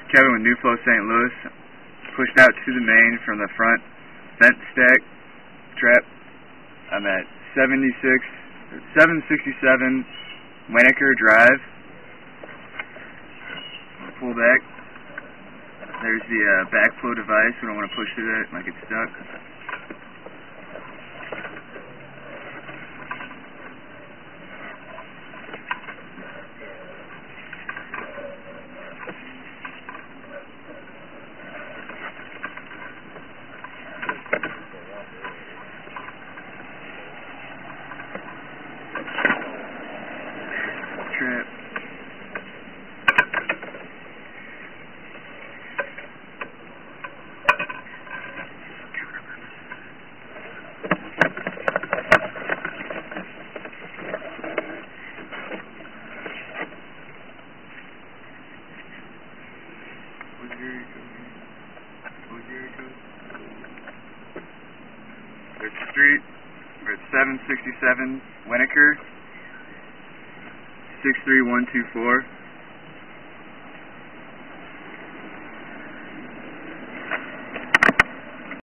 Kevin with New Flow St. Louis. Pushed out to the main from the front vent stack trap. I'm at 767 Winokur Drive. Pull back. There's the backflow device. We don't want to push through that. It might get stuck. Trap. There's the street. We're at 767 Winokur, 63124.